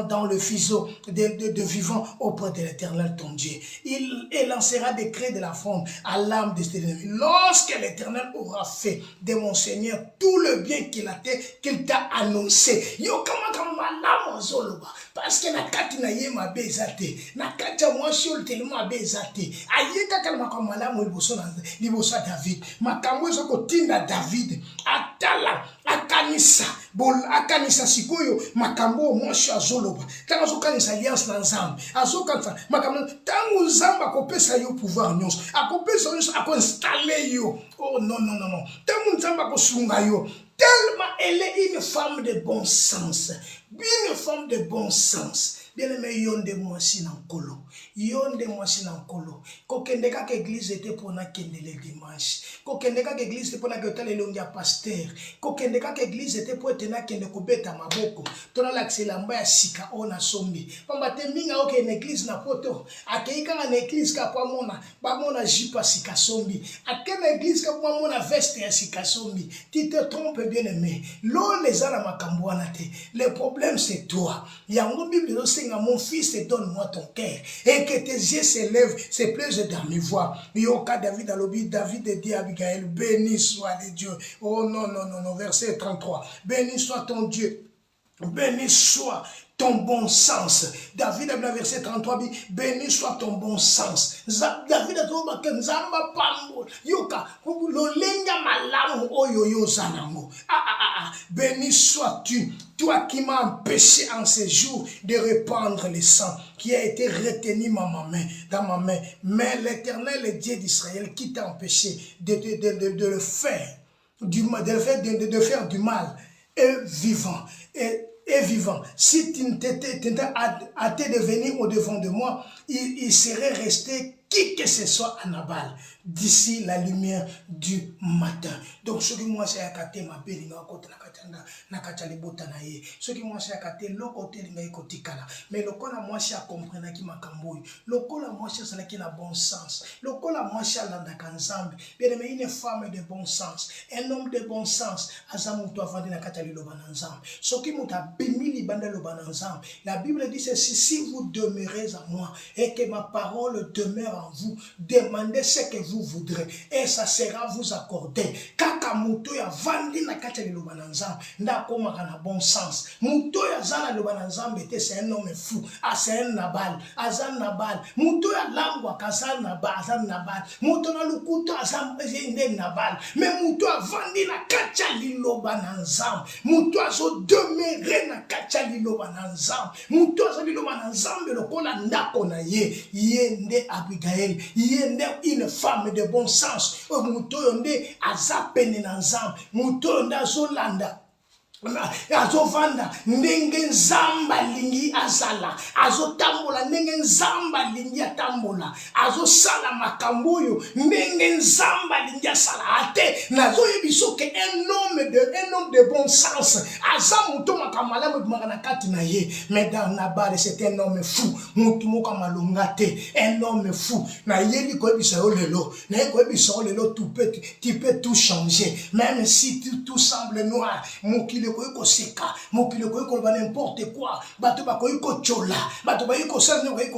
dans le fuseau de vivant auprès de l'Éternel ton Dieu. Il lancera des cris de la fronde à l'âme de cet ennemi. Lorsque l'Éternel aura fait de mon Seigneur tout le bien qu'il t'a annoncé. Yoka l'âme parce que na kati na ye mabe ezate na kati moi sur tellement mabe ezate ayeka kala makama malamu liboso David makambo ezoko tinda David atala akanisa sikoyo makambo mwasi azoloba tanga azokanisa alliance na nzambe azokanisa makambo tango nzambe akopesa yo pouvoir nyonso akopesa nyonso akoinstalle yo oh non tango nzambe akosunga yo tellement elle est une femme de bon sens une femme de bon sens. Bien-aimé, yonde mwasi na nkolo. Yonde mwasi na nkolo. Kokende kaka église était pour na kende le dimanche. Kokende kaka église était pour na kota le longia pasteur. Kokende kaka église était pour tena kende kobeta maboko. Tona lakselamba ya sika ona sombi. Pamba te minga oke na église na poto. Akeika na église ka kwa mona, ba mona jipa sika sombi. Ake na église ka kwa mona veste ya sika sombi. Tu te trompes bien-aimé. Lo les ala makambo wana te. Le problème c'est toi. Yango Bible mon fils, donne-moi ton cœur et que tes yeux s'élèvent, se plaisent dans mes voix. Yoka David Alobi, David dit à Abigail, béni soit les dieux. Oh non, verset 33. Béni soit ton Dieu, béni soit ton bon sens. David a dit verset 33, béni soit ton bon sens. David a dit Nzamba pambo yoka lolenga malamu oyoyo zanango. Béni sois-tu, toi qui m'as empêché en ces jours de répandre le sang qui a été retenu dans ma main. Mais l'Éternel, le Dieu d'Israël, qui t'a empêché de le faire, de faire du mal, est vivant. Est vivant. Si tu t'étais hâté de venir au-devant de moi, il serait resté qui que ce soit à Nabal d'ici la lumière du matin. Donc ce qui moi c'est à côté ma belle na katali botana ye. Ce qui moi c'est à côté le côté linga ikotikala. Mais le kola moi c'est à comprendre qui makamboy. Le kola moi c'est ça qui na bon sens. Le kola moi c'est à landa kanzambe. Bien mais une femme de bon sens, un homme de bon sens, azamu to avandi na katali lo bananzambe. Ce qui muta bimili banda lo bananzambe. La Bible dit ceci, si vous demeurez en moi et que ma parole demeure en vous, demandez ce que vous voudrez et ça sera vous accordé. Kaka muto ya vandi na katali lo bananzambe. Nda koma kana bon sens. Muto ya zana lo bananzambe te c'est un homme fou. C'est un Nabal. Azan Nabal. Muto ya langwa kazan Nabal. Azan Nabal. Muto na lukuto azan Nabal. Mais muto ya vandi na katali lo bananzambe. Muto azo demeurer na katali lo bananzambe. Muto azo lo bananzambe lokola ndako na ye. Yende Abigail. Yende une femme de bon sens. Muto yonde azapene na nzambe. Muto yonde azolanda. Azovanda ndenge nzamba lingi azala azotambola ndenge nzamba lingi atambola azosala makamboyo ndenge nzamba lingi asala ate nazo yebisoke un homme de bon sens azamuto makamala mukana kati na ye mais dans Nabal c'est un homme fou mutu moka malongate un homme fou na yebi ko ebisa yo lelo na ko ebisa yo lelo tu peux tout changer même si tout semble noir mokile ko seka mokile ko ba n'importe quoi bato ba ko chola bato ba ko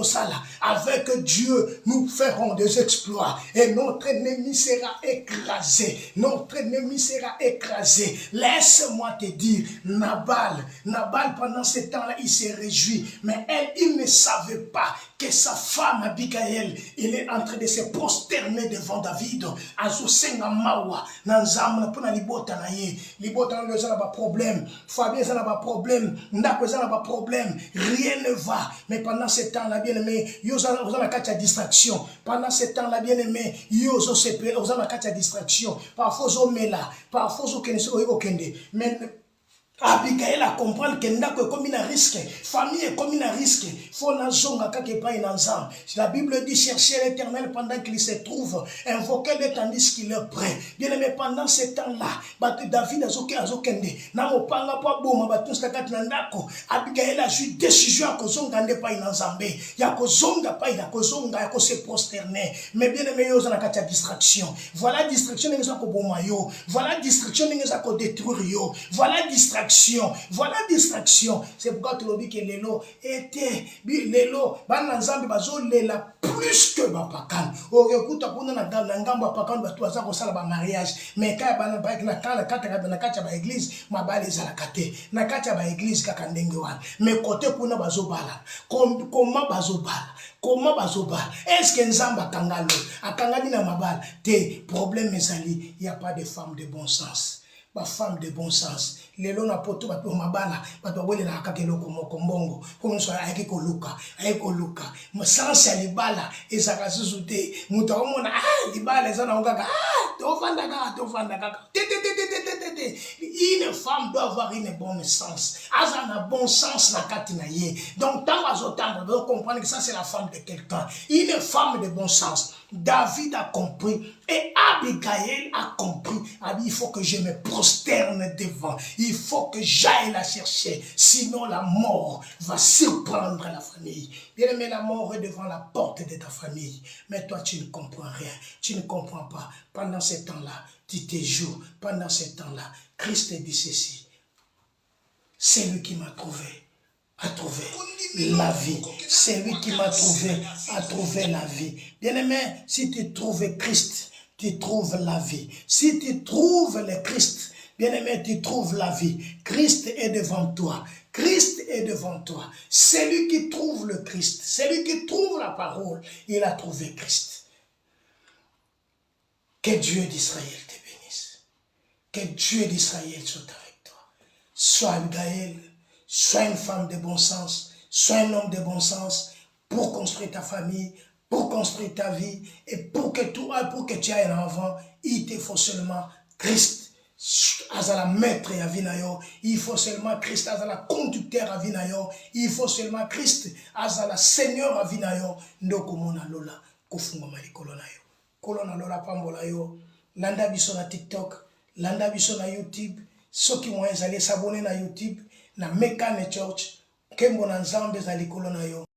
sala avec Dieu nous ferons des exploits et notre ennemi sera écrasé laisse-moi te dire Nabal pendant ce temps-là il s'est réjoui mais il ne savait pas que sa femme Abigail il est en train de se prosterner devant David azosenga mawa na nzambe pona libota na ye libota na zala ba problème Fabien ça n'a pas problème ndako ça n'a pas problème rien ne va mais pendant ce temps-là bien-aimé yo za na katia distraction pendant ce temps-là bien-aimé yo zo sepe za na katia distraction parfois zo mela parfois zo kende mais Abigail a comprendre que ndako comme un risque, famille est comme un risque. Faut na zonga kake pa inanzam. La Bible dit chercher l'Éternel pendant qu'il se trouve, invoquer-le tandis qu'il est prêt. Bien aimé pendant ce temps-là, David azokende na mopanga pa boma batus kati na ndako. Abigail a eu décision à kozonga nde pa inanzambe. Ya kozonga pa ina kozonga ya ko se prosterner. Mais bien aimé yo za na kati distraction. Voilà distraction ngenza ko boma yo. Voilà distraction ngenza ko détruire yo. Voilà distraction. C'est pourquoi tu l'as dit que l'élo était l'élo bananzambe bazolela plus que bapakan okuta kuna na ngambo bapakan batu aza ko sala ba mariage mais ka bana ba na kata ba église mabale za la kate na kata ba église kaka ndenge wana mais côté kuna bazobala comment bazobala est-ce que nzamba akangalo akangani na mabala te problème ezali il y a pas de femme de bon sens. ba femme de bon sens lelo na poto ba pe mabala ba to wele na kakelo ko mbongo ko so ayaki ko luka mo sens ya libala ezaka suzute muto omona libala ezana ngaka to fanda kaka une femme doit avoir une bonne sens azana bon sens na kati na ye donc tant azotanga doit comprendre que ça c'est la femme de quelqu'un une femme de bon sens. David a compris et Abigail a compris. Il faut que je me prosterne devant. Il faut que j'aille la chercher. Sinon la mort va surprendre la famille. Bien aimé, la mort est devant la porte de ta famille. Mais toi tu ne comprends rien. Tu ne comprends pas. Pendant ce temps-là, tu te joues. Pendant ce temps-là, Christ dit ceci. C'est lui qui m'a trouvé. A trouvé la vie. C'est lui qui m'a trouvé, a trouvé la vie. Bien-aimé, si tu trouves Christ, tu trouves la vie. Si tu trouves le Christ, bien-aimé, tu trouves la vie. Christ est devant toi. Christ est devant toi. C'est lui qui trouve le Christ. C'est lui qui trouve la parole. Il a trouvé Christ. Que Dieu d'Israël te bénisse. Que Dieu d'Israël soit avec toi. Sois Abigail. Sois une femme de bon sens, sois un homme de bon sens pour construire ta famille, pour construire ta vie et pour que tu aies un enfant, il te faut seulement Christ. Azala maître à vinayo, il faut seulement Christ, azala conducteur à vinayo, il faut seulement Christ, azala Seigneur à vinayo, ndoko mona lola, kufunga mali kolona yo. Kolona lola pambola yo, landa biso na TikTok, landa biso na YouTube, ceux qui vont aller s'abonner na YouTube, na Mekane Church, Kembo na Nzambe za likolo na yo.